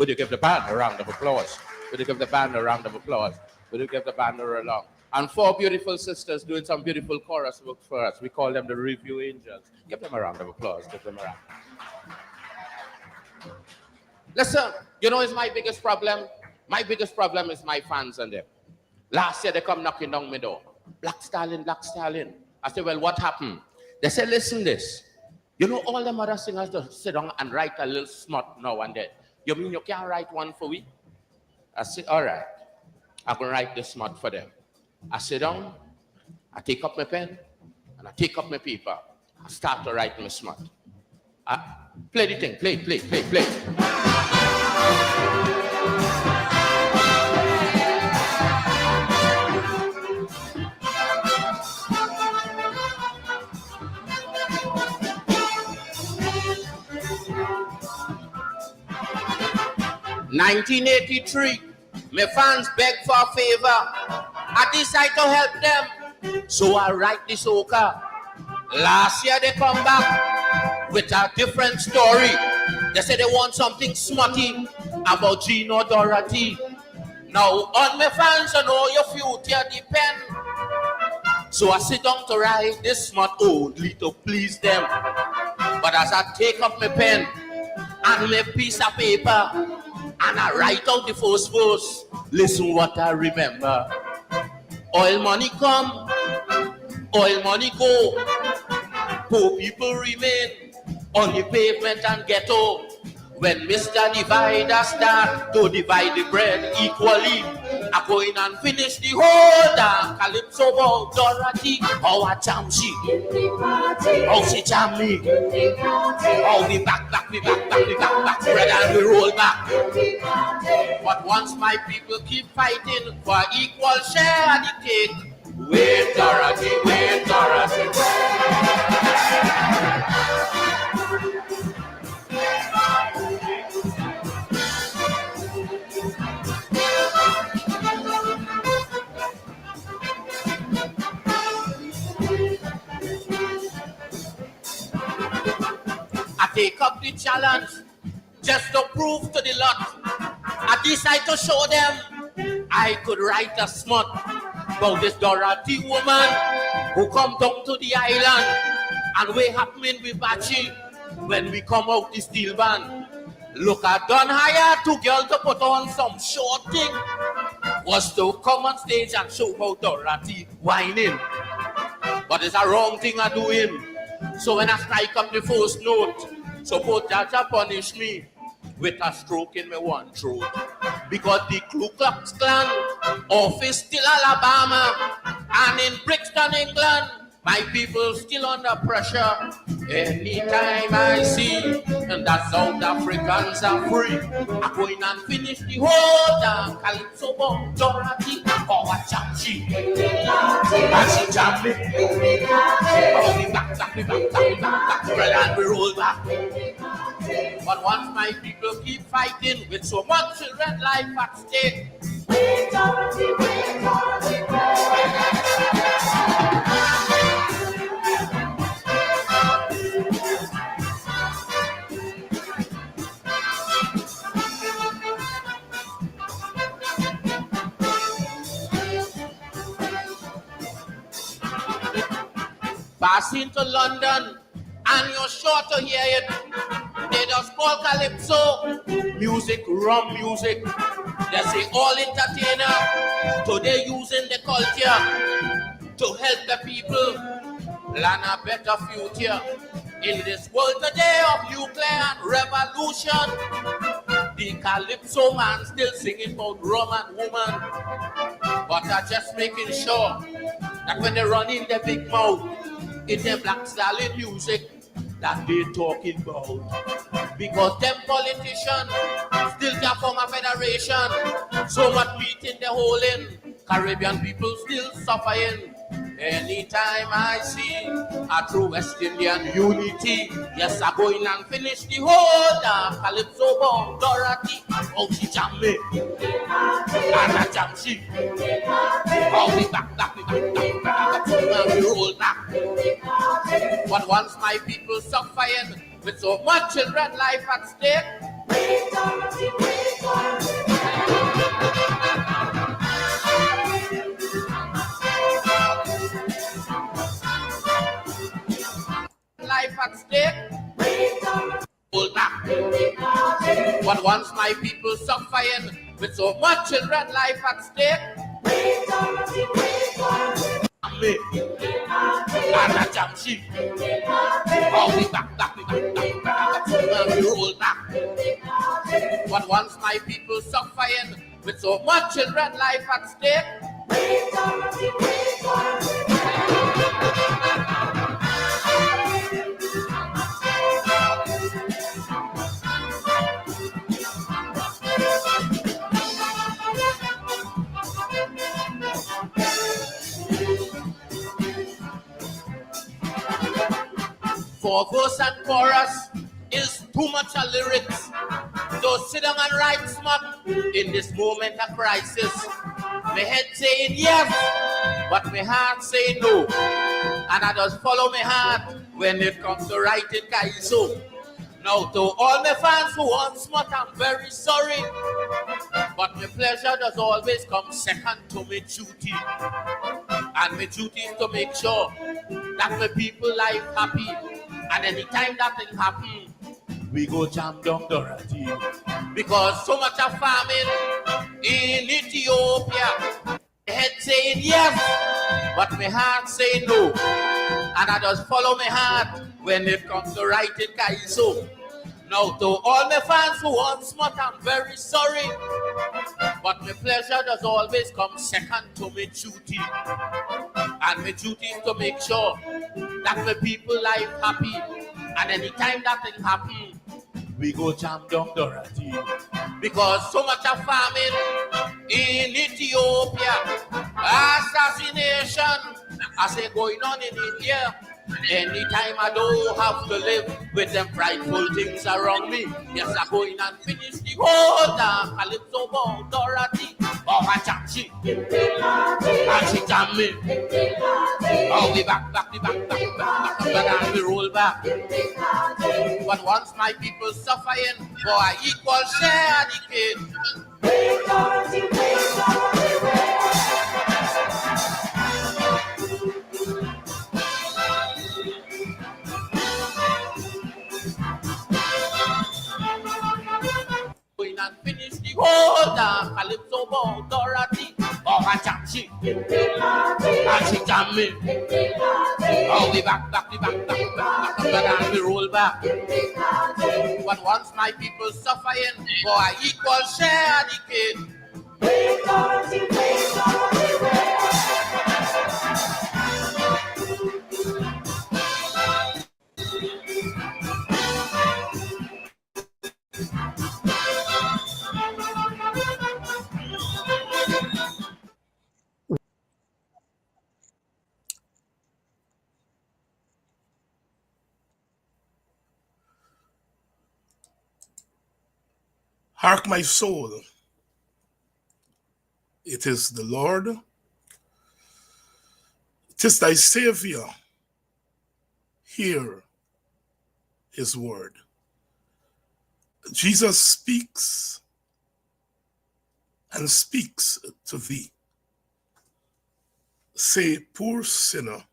Would you give the band a round of applause? Would you give the band a round of applause? Would you give the band a round? And 4 beautiful sisters doing some beautiful chorus work for us. We call them the Review Angels. Give them a round of applause. Give them a round. Listen, you know it's my biggest problem? My biggest problem is my fans and them. Last year they come knocking down my door. Black Stallion, Black Stallion. I said, well, what happened? They said, listen this. You know all them other singers just sit down and write a little smut now and then. You mean you can't write one for we? I said, all right. I'm going to write this smut for them. I sit down, I take up my pen, and I take up my paper. I start to write my smut. Play the thing, play. 1983, my fans beg for a favor. I decide to help them, so I write this soca. Last year they come back with a different story. They say they want something smutty about Gino Dorothy. Now on my fans, you know your future depend. So I sit down to write this smut only to please them. But as I take up my pen and my piece of paper, and I write out the first verse, listen what I remember. Oil money come, oil money go. Poor people remain on the pavement and ghetto. When Mr. Divider start to divide the bread equally, I go in and finish the whole damn calypso about Dorothy. How I jam she, how she jam me, how we back, bread and we roll back. But once my people keep fighting for equal share of the cake, wait Dorothy, wait. I take up the challenge just to prove to the lot. I decide to show them I could write a smut about this Dorothy woman who come down to the island and we happening with Bachi when we come out the steel band. Look, I done hire 2 girls to put on some short thing. Was to come on stage and show how Dorothy whining. But it's a wrong thing I'm doing. So when I strike up the first note, suppose Jaja punish me with a stroke in my one throat. Because the Ku Klux Klan office still Alabama, and in Brixton, England, my people still under pressure. Anytime I see that South Africans are free, I go in and finish the whole damn calypso about Dorothy. Oh, I jam she, and she jam me. Oh, we back, and we roll back. But once my people keep fighting with so much children life at stake, wait, Dorothy, wait. Passing to London, and you're sure to hear it. They just call calypso music, rum music. They say all entertainer today using the culture to help the people plan a better future. In this world today of nuclear and revolution, the calypso man still singing about rum and woman. But I'm just making sure that when they run in the big mouth, it's the Black Stallion music that they talking about. Because them politicians still can't form a federation. So much meat in the hole in Caribbean people still suffering. Anytime I see a true West Indian unity, yes, I go in and finish the whole damn calypso about Dorothy. Oh, she jam me, and I jam she. Oh, we back, and we roll back. But once my people suffering with so much children life at stake, Life at stake. Hold back. But once my people suffering with so much children life at stake. Me. And a jam sheep. Oh, we back. We roll back. But once my people suffering with so much children life at stake. For verse and chorus is too much of lyrics. So sit down and write smart in this moment of crisis. My head saying yes, but my heart saying no. And I just follow my heart when it comes to writing Kaiso. Now to all my fans who want smart, I'm very sorry. But my pleasure does always come second to my duty. And my duty is to make sure that my people life happy. And anytime that thing happen, we go jam down Dorothy. Because so much of famine in Ethiopia. My head saying yes, but my heart saying no. And I just follow my heart when it comes to writing Kaiso. Now to all my fans who want smart, I'm very sorry. But my pleasure does always come second to my duty. And my duty is to make sure that my people life happy. And anytime that thing happen, we go jam down Dorothy. Because so much of famine in Ethiopia, assassination, I say going on in India. Anytime I don't have to live with them frightful things around me, yes, I go in and finish the whole damn Calypso ball, Dorothy. Oh, I jam she, and she jam me. Oh, we back, and we roll back. But once my people suffering for an equal share of the cake. And finish the whole damn Calypso ball, Dorothy. Oh, I jam she, and she jam me. Oh, we back, and we roll back. But once my people suffering for an equal share of the cake. Hark my soul, it is the Lord, it is thy Savior, hear his word. Jesus speaks and speaks to thee. Say, poor sinner,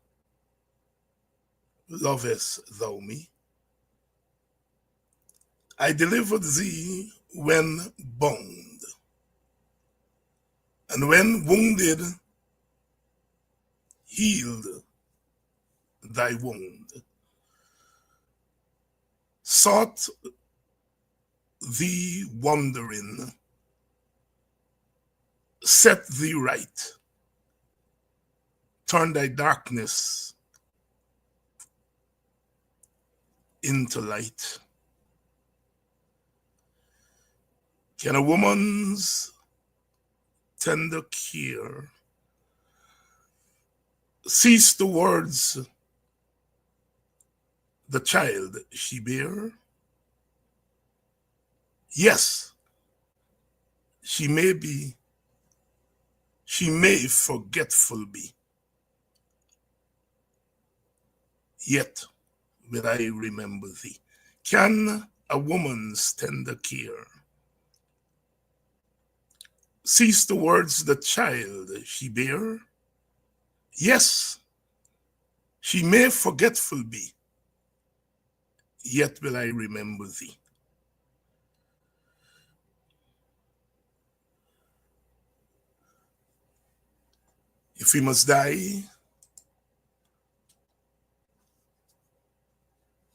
lovest thou me? I delivered thee when bound, and when wounded, healed thy wound. Sought thee wandering, set thee right, turn thy darkness into light. Can a woman's tender care cease the words the child she bare? Yes, she may forgetful be, yet will I remember thee. Can a woman's tender care. Cease the words the child she bear. Yes, she may forgetful be, yet will I remember thee. If we must die,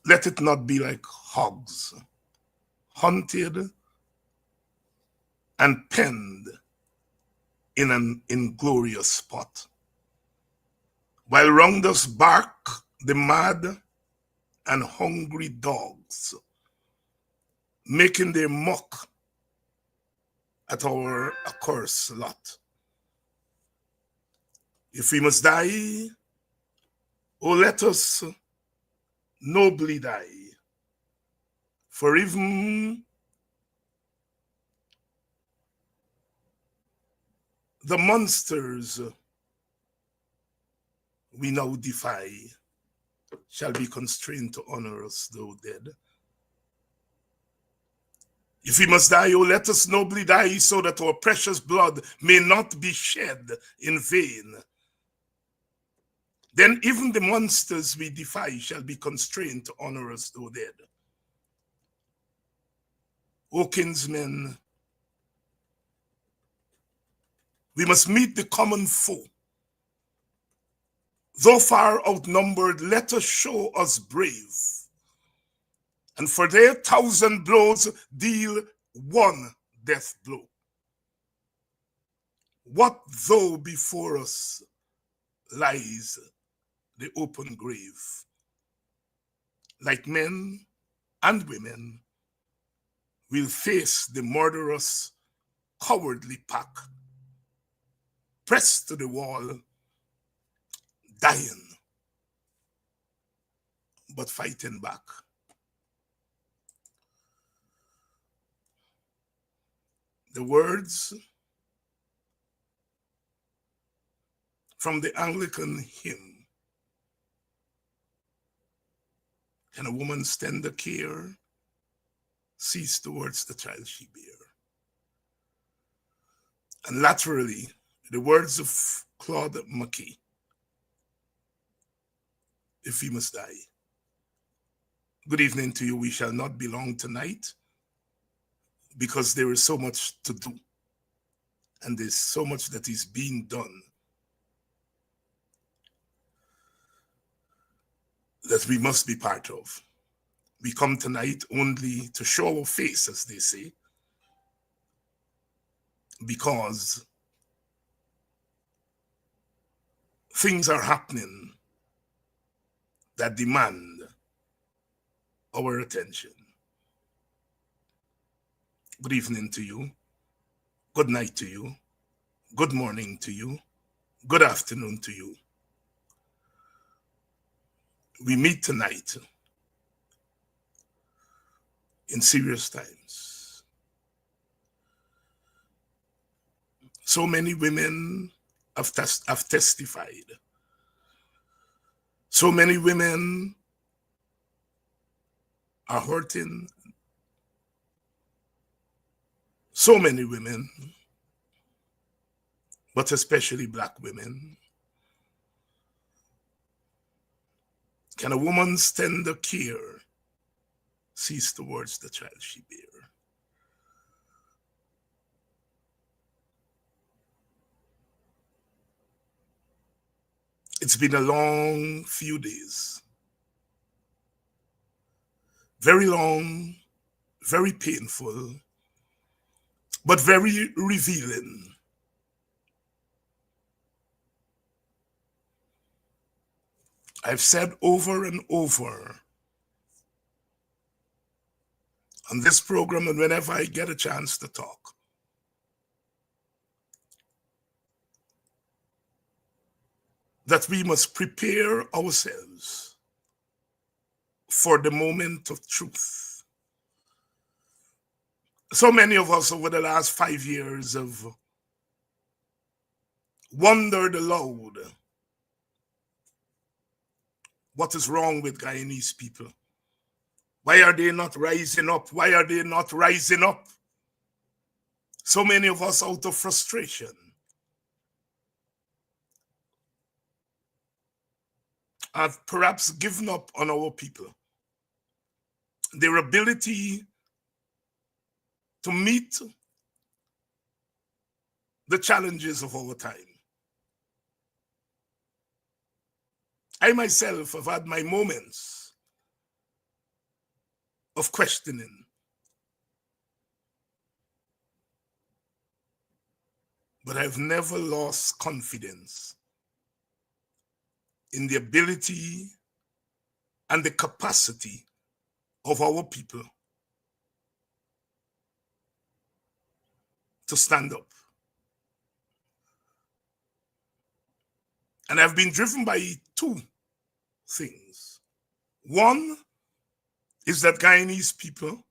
let it not be like hogs, hunted and penned in an inglorious spot, while round us bark the mad and hungry dogs, making their mock at our accursed lot. If we must die, oh, let us nobly die, for even the monsters we now defy shall be constrained to honor us, though dead. If we must die, oh, let us nobly die, so that our precious blood may not be shed in vain. Then even the monsters we defy shall be constrained to honor us, though dead. O kinsmen, we must meet the common foe. Though far outnumbered, let us show us brave, and for their 1,000 blows deal one death blow. What though before us lies the open grave? Like men and women, we'll face the murderous, cowardly pack, pressed to the wall, dying, but fighting back. The words from the Anglican hymn, "Can a woman's tender care cease towards the child she bear?" And laterally, the words of Claude McKay, "If we must die." Good evening to you. We shall not be long tonight because there is so much to do and there's so much that is being done that we must be part of. We come tonight only to show our face, as they say, because things are happening that demand our attention. Good evening to you. Good night to you. Good morning to you. Good afternoon to you. We meet tonight in serious times. So many women have testified. So many women are hurting. So many women, but especially Black women. Can a woman's tender care cease towards the child she bear? It's been a long few days. Very long, very painful, but very revealing. I've said over and over on this program and whenever I get a chance to talk, that we must prepare ourselves for the moment of truth. So many of us over the last 5 years have wondered aloud what is wrong with Guyanese people. Why are they not rising up? Why are they not rising up? So many of us out of frustration have perhaps given up on our people. Their ability to meet the challenges of our time. I myself have had my moments of questioning. But I've never lost confidence in the ability and the capacity of our people to stand up. And I've been driven by two things. One is that Guyanese people,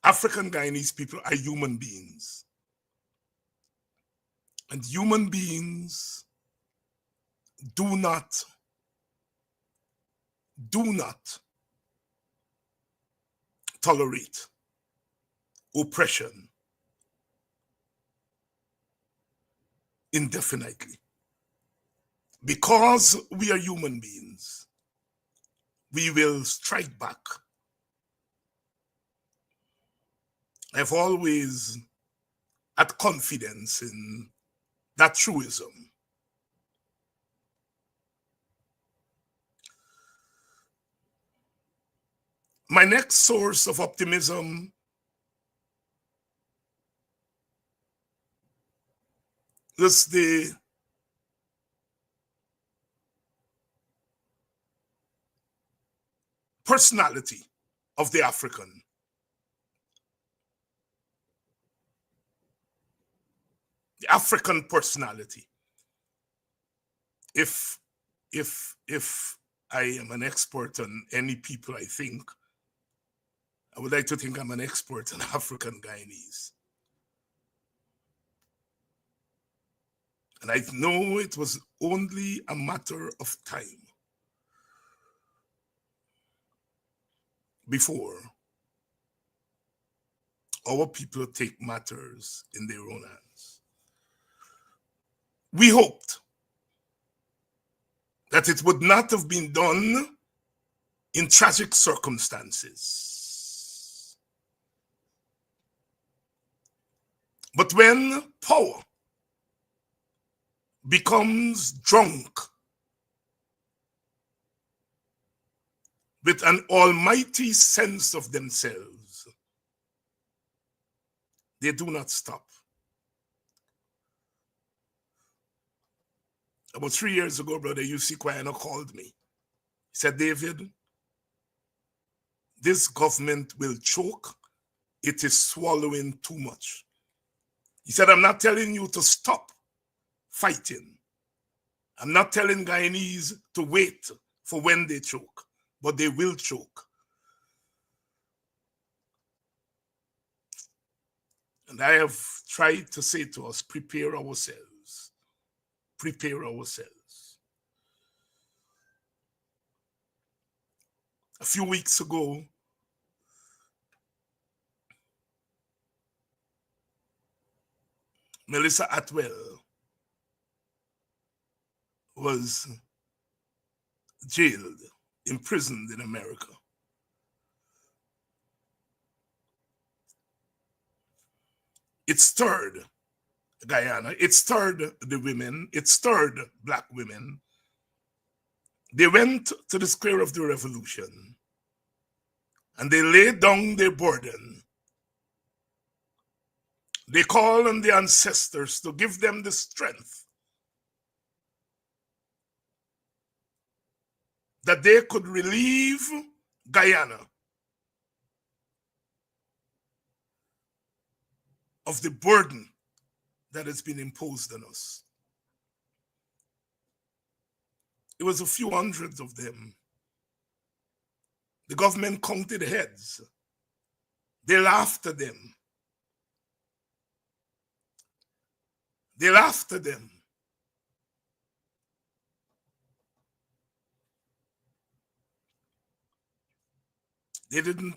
African Guyanese people, are human beings. And human beings do not tolerate oppression indefinitely. Because we are human beings, we will strike back. I've always had confidence in that truism. My next source of optimism is the personality of the African. The African personality. If I am an expert on any people, I think, I would like to think I'm an expert on African Guyanese. And I know it was only a matter of time before our people take matters in their own hands. We hoped that it would not have been done in tragic circumstances. But when power becomes drunk with an almighty sense of themselves, they do not stop. About 3 years ago, Brother UC Kwayana called me. He said, David, this government will choke. It is swallowing too much. He said, I'm not telling you to stop fighting. I'm not telling Guyanese to wait for when they choke, but they will choke. And I have tried to say to us, prepare ourselves. Prepare ourselves. A few weeks ago, Melissa Atwell was jailed, imprisoned in America. It stirred Guyana, it stirred the women, it stirred Black women. They went to the square of the revolution and they laid down their burden. They called on the ancestors to give them the strength that they could relieve Guyana of the burden that has been imposed on us. It was a few hundreds of them. The government counted heads. They laughed at them. They laughed at them. They didn't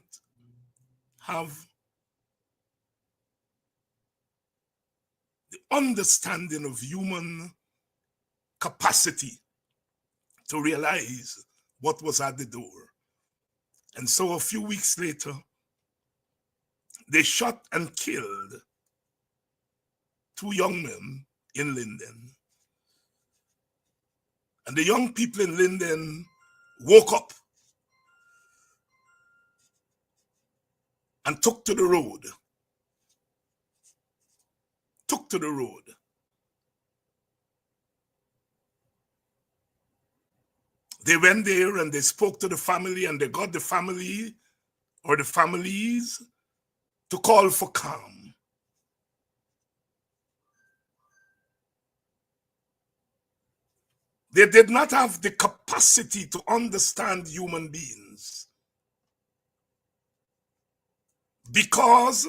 have the understanding of human capacity to realize what was at the door. And so a few weeks later, they shot and killed 2 young men in Linden. And the young people in Linden woke up and took to the road. Took to the road. They went there and they spoke to the family, and they got the family or the families to call for calm. They did not have the capacity to understand human beings because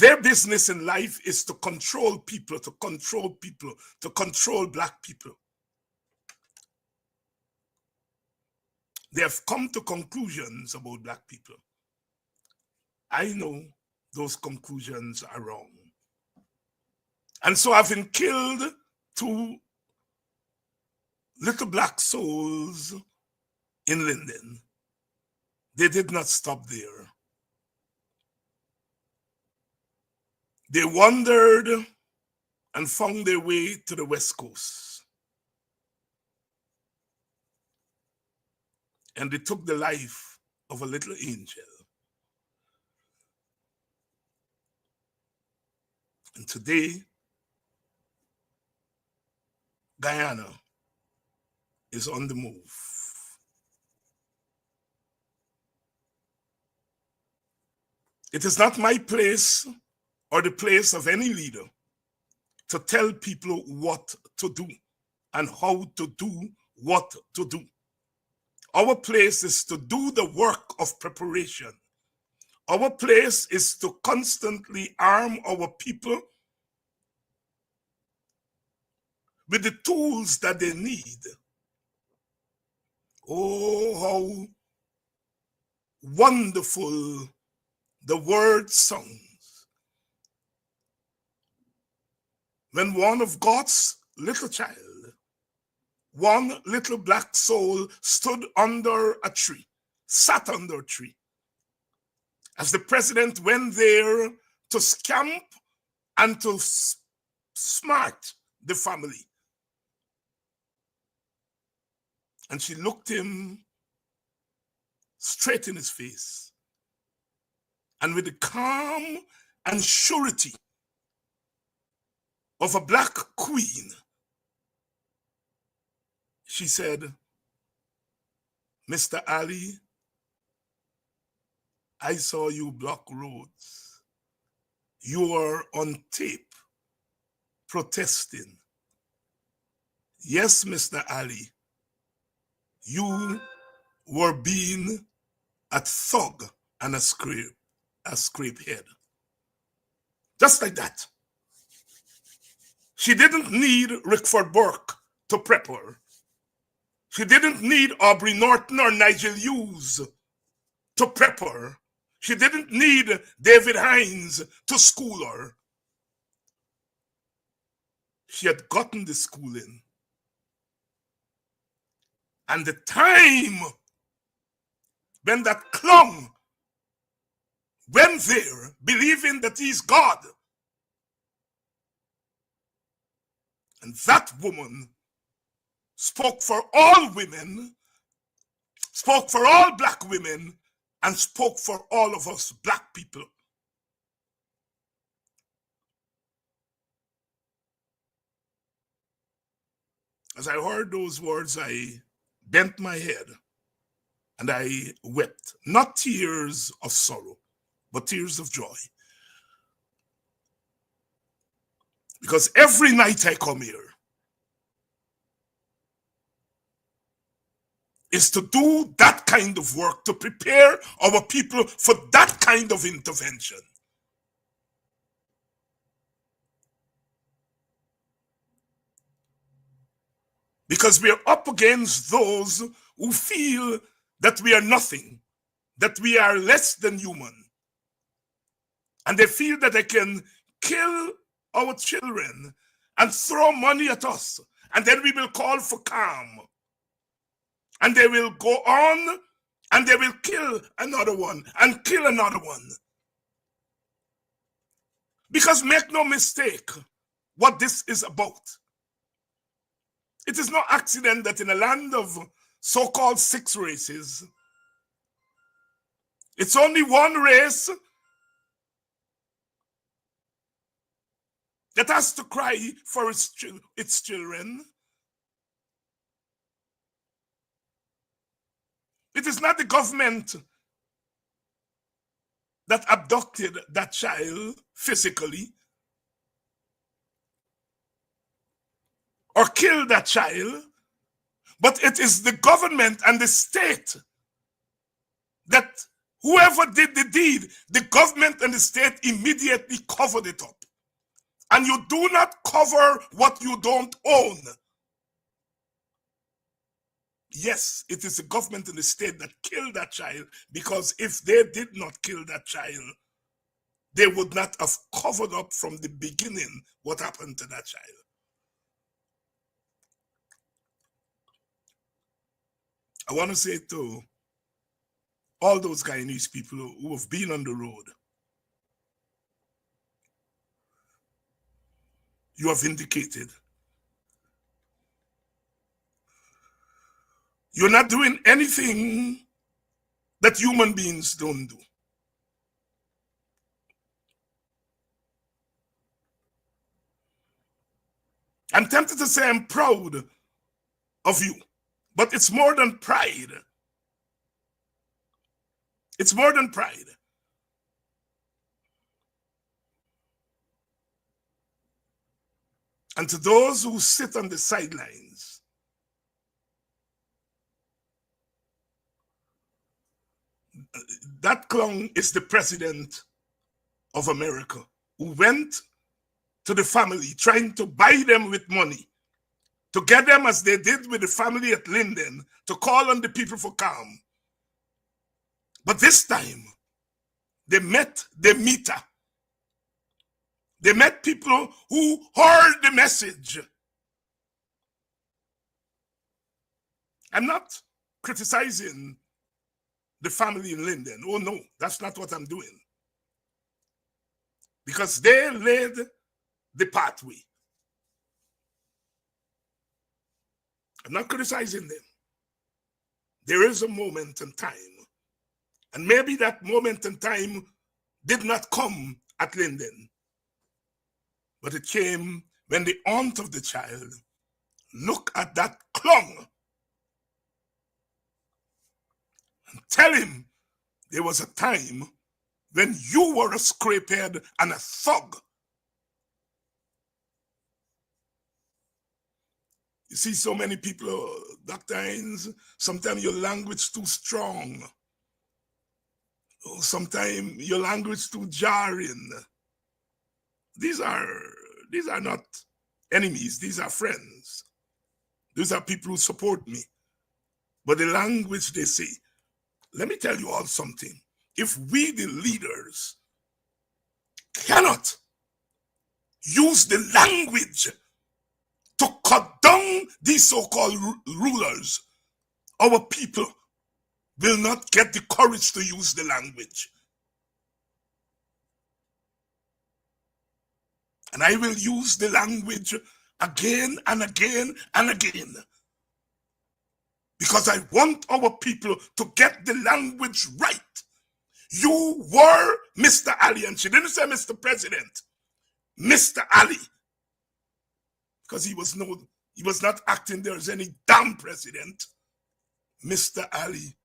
their business in life is to control people, to control people, to control black people. They have come to conclusions about black people. I know those conclusions are wrong. And so having killed 2 little black souls in Linden, they did not stop there. They wandered and found their way to the West Coast. And they took the life of a little angel. And today, Guyana is on the move. It is not my place or the place of any leader to tell people what to do and how to do what to do. Our place is to do the work of preparation. Our place is to constantly arm our people with the tools that they need. Oh, how wonderful the word sounds when one of God's little child, one little black soul, stood under a tree, sat under a tree, as the president went there to scamp and to smart the family. And she looked him straight in his face. And with the calm and surety of a black queen, she said, "Mr. Ali, I saw you block roads. You were on tape protesting. Yes, Mr. Ali, you were being a thug and a scrape head." Just like that. She didn't need Rickford Burke to prep her. She didn't need Aubrey Norton or Nigel Hughes to prep her. She didn't need David Hines to school her. She had gotten the schooling. And the time when that clown went there believing that he's God, and that woman spoke for all women, spoke for all black women, and spoke for all of us black people. As I heard those words, I bent my head and I wept, not tears of sorrow, but tears of joy. Because every night I come here is to do that kind of work, to prepare our people for that kind of intervention. Because we are up against those who feel that we are nothing, that we are less than human. And they feel that they can kill our children and throw money at us. And then we will call for calm. And they will go on and they will kill another one and kill another one. Because make no mistake what this is about. It is no accident that in a land of so-called 6 races, it's only one race that has to cry for its children. It is not the government that abducted that child physically or killed that child, but it is the government and the state that whoever did the deed, the government and the state immediately covered it up. And you do not cover what you don't own. Yes, it is the government and the state that killed that child, because if they did not kill that child, they would not have covered up from the beginning what happened to that child. I want to say to all those Guyanese people who have been on the road, you have indicated you're not doing anything that human beings don't do. I'm tempted to say I'm proud of you, but it's more than pride. It's more than pride. And to those who sit on the sidelines, that clown is the president of America, who went to the family trying to buy them with money, to get them, as they did with the family at Linden, to call on the people for calm. But this time, they met the meter. They met people who heard the message. I'm not criticizing the family in Linden. Oh no, that's not what I'm doing. Because they laid the pathway. I'm not criticizing them. There is a moment in time. And maybe that moment in time did not come at Linden. But it came when the aunt of the child looked at that clown and tell him there was a time when you were a scrapehead and a thug. You see, so many people, Dr. Hines, sometimes your language too strong. Sometimes your language too jarring. These are not enemies. These are friends. These are people who support me. But the language they say, let me tell you all something. If we, the leaders, cannot use the language to cut down these so-called rulers, our people will not get the courage to use the language. And I will use the language again and again and again. Because I want our people to get the language right. You were Mr. Ali, and she didn't say Mr. President, Mr. Ali. Because he was not acting there as any damn president. Mr. Ali,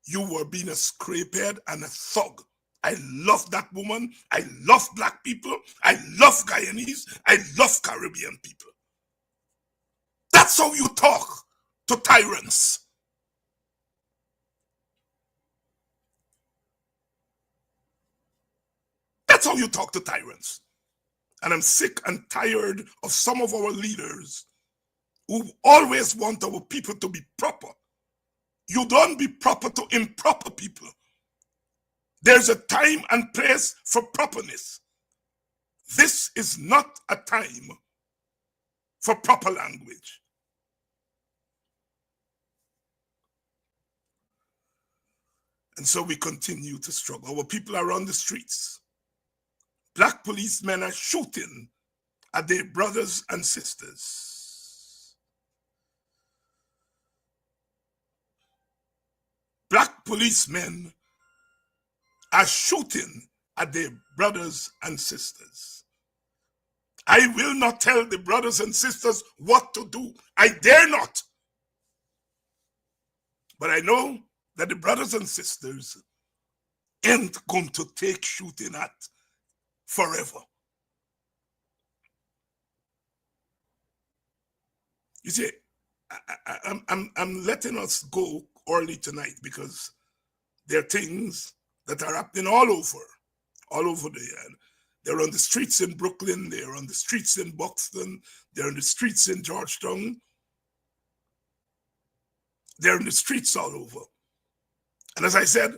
you were being a scrapehead and a thug. I love that woman. I love black people. I love Guyanese. I love Caribbean people. That's how you talk to tyrants. That's how you talk to tyrants. And I'm sick and tired of some of our leaders who always want our people to be proper. You don't be proper to improper people. There's a time and place for properness. This is not a time for proper language. And so we continue to struggle. Our people are on the streets. Black policemen are shooting at their brothers and sisters. Black policemen are shooting at their brothers and sisters. I will not tell the brothers and sisters what to do. I dare not. But I know that the brothers and sisters ain't going to take shooting at forever. You see, I'm letting us go early tonight because there are things that are happening all over the they're on the streets in Brooklyn, they're on the streets in Buxton, they're on the streets in Georgetown, they're in the streets all over. And as I said,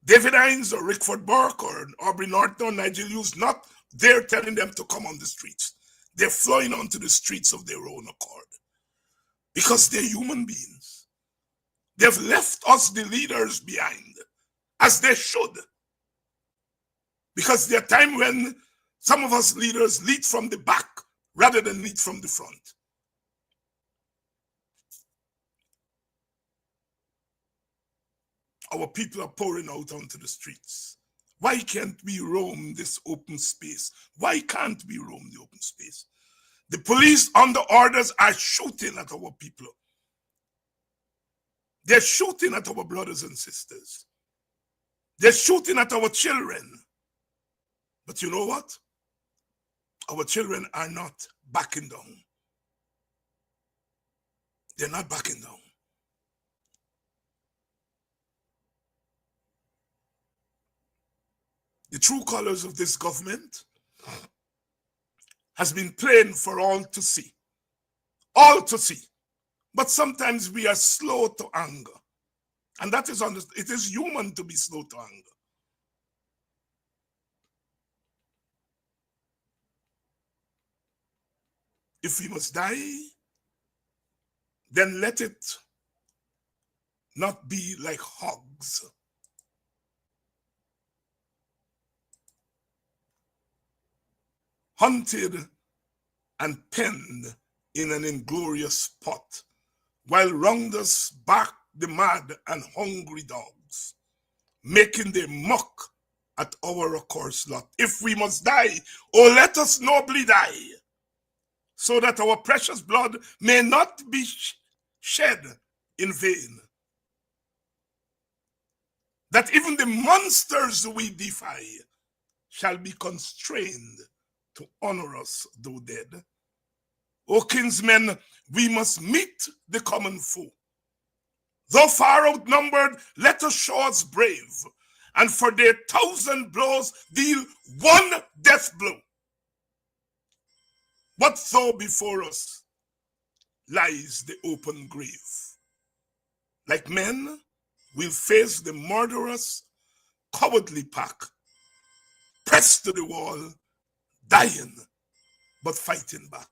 David Hines or Rickford Burke or Aubrey Norton or Nigel Hughes, not there telling them to come on the streets. They're flowing onto the streets of their own accord because they're human beings. They've left us, the leaders, behind, as they should. Because there are times when some of us leaders lead from the back rather than lead from the front. Our people are pouring out onto the streets. Why can't we roam this open space? Why can't we roam the open space? The police under orders are shooting at our people. They're shooting at our brothers and sisters. They're shooting at our children. But you know what? Our children are not backing down. They're not backing down. The true colors of this government has been plain for all to see. All to see. But sometimes we are slow to anger. And that is it is human to be slow to anger. If we must die, then let it not be like hogs. Hunted and penned in an inglorious spot, while round us bark the mad and hungry dogs, making their mock at our accursed lot. If we must die, oh, let us nobly die, so that our precious blood may not be shed in vain. That even the monsters we defy shall be constrained to honor us, though dead. O kinsmen, we must meet the common foe. Though far outnumbered, let us show us brave, and for their 1,000 blows deal one death blow. But though before us lies the open grave, like men, we'll face the murderous, cowardly pack, pressed to the wall, dying, but fighting back.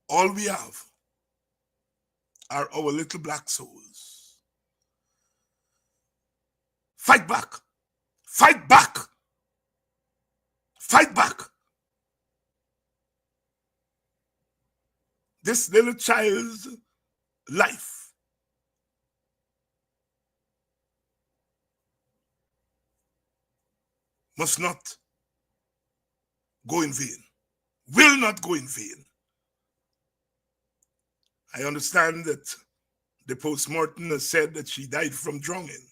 All we have are our little black souls. Fight back. Fight back. Fight back. This little child's life must not go in vain, will not go in vain. I understand that the postmortem has said that she died from drowning.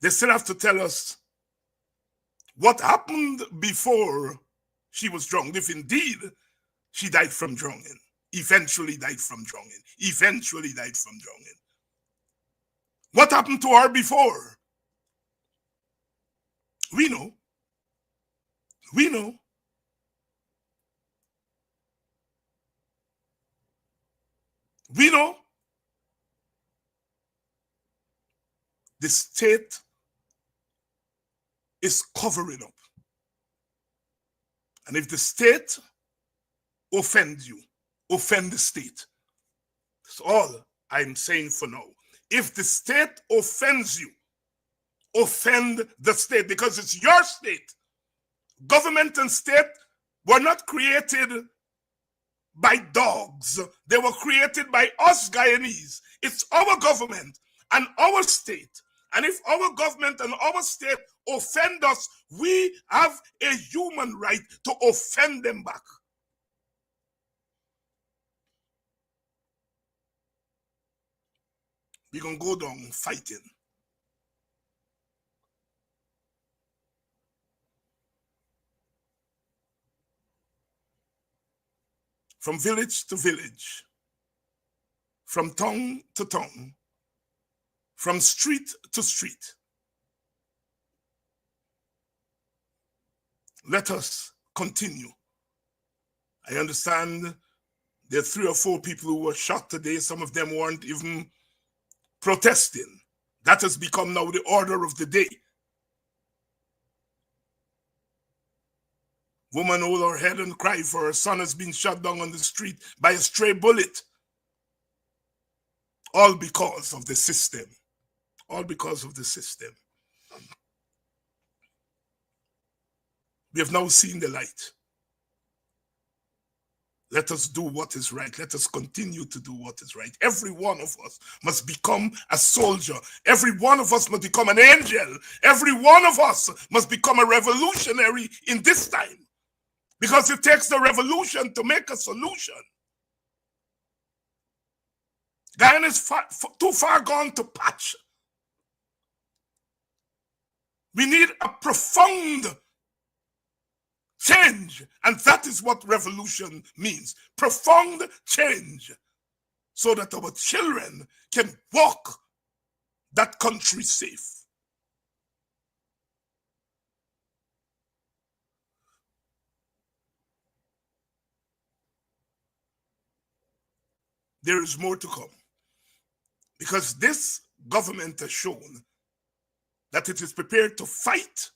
They still have to tell us what happened before she was drowned, if indeed she died from drowning, eventually died from drowning, eventually died from drowning. What happened to her before? We know. We know. the state is covering up. And if the state offends you, offend the state. That's all I'm saying for now. If the state offends you, offend the state, because it's your state. Government and state were not created by dogs. They were created by us Guyanese. It's our government and our state. And if our government and our state offend us, we have a human right to offend them back. We're going to go down fighting. From village to village, from town to town, from street to street. Let us continue. I understand there are 3 or 4 people who were shot today. Some of them weren't even protesting. That has become now the order of the day. Woman hold her head and cry for her son has been shot down on the street by a stray bullet. All because of the system. All because of the system. We have now seen the light. Let us do what is right. Let us continue to do what is right. Every one of us must become a soldier. Every one of us must become an angel. Every one of us must become a revolutionary in this time. Because it takes the revolution to make a solution. Guyana is too far gone to patch. We need a profound change. And that is what revolution means. Profound change. So that our children can walk that country safe. There is more to come. Because this government has shown that it is prepared to fight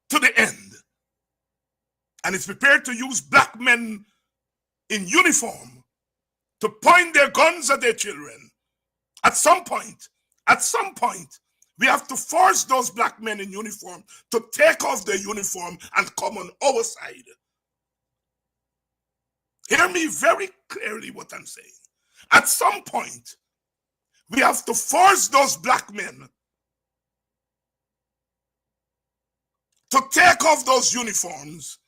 to the end. And it's prepared to use black men in uniform to point their guns at their children. At some point, we have to force those black men in uniform to take off their uniform and come on our side. Hear me very clearly what I'm saying. At some point, we have to force those black men to take off those uniforms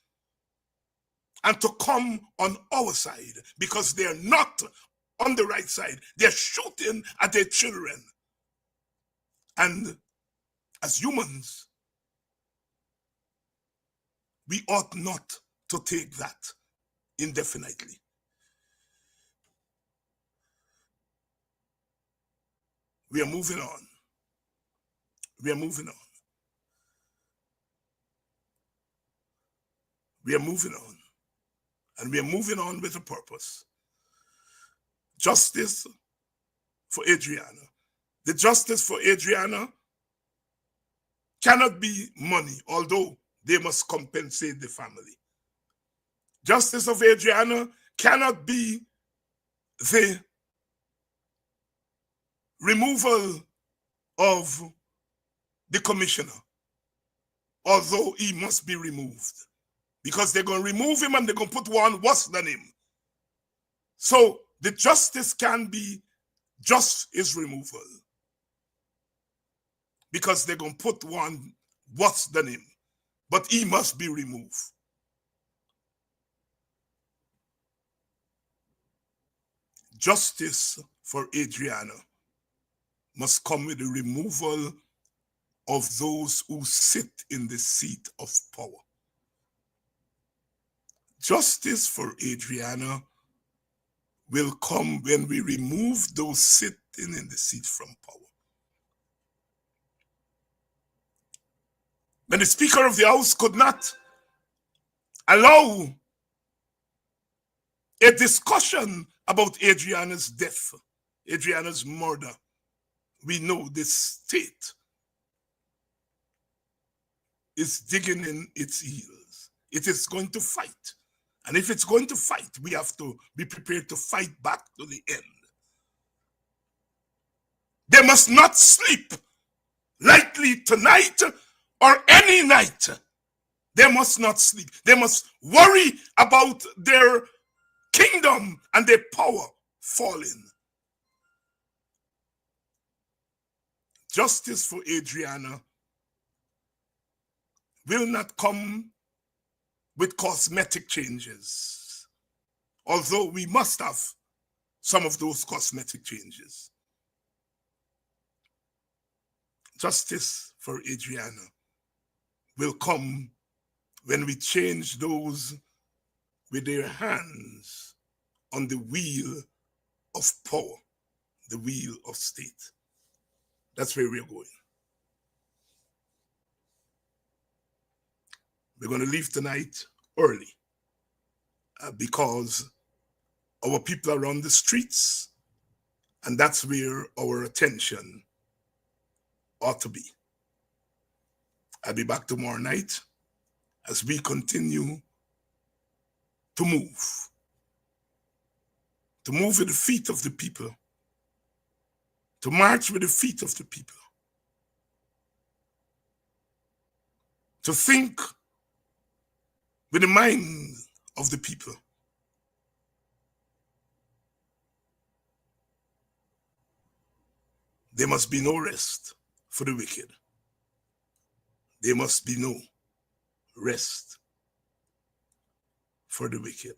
and to come on our side, because they're not on the right side. They're shooting at their children. And as humans, we ought not to take that indefinitely. We are moving on. We are moving on. We are moving on. And we are moving on with a purpose. Justice for Adriana. The justice for Adriana cannot be money, although they must compensate the family. Justice of Adriana cannot be the removal of the commissioner, although he must be removed. Because they're going to remove him and they're going to put one worse than him. So the justice can be just his removal. Because they're going to put one worse than him. But he must be removed. Justice for Adriana must come with the removal of those who sit in the seat of power. Justice for Adriana will come when we remove those sitting in the seat from power. When the Speaker of the House could not allow a discussion about Adriana's death, Adriana's murder, we know this state is digging in its heels. It is going to fight. And if it's going to fight, we have to be prepared to fight back to the end. They must not sleep lightly tonight or any night. They must not sleep. They must worry about their kingdom and their power falling. Justice for Adriana will not come with cosmetic changes, although we must have some of those cosmetic changes. Justice for Adriana will come when we change those with their hands on the wheel of power, the wheel of state. That's where we're going. We're going to leave tonight early because our people are on the streets, and that's where our attention ought to be. I'll be back tomorrow night as we continue to move with the feet of the people, to march with the feet of the people, to think with the mind of the people. There must be no rest for the wicked. There must be no rest for the wicked.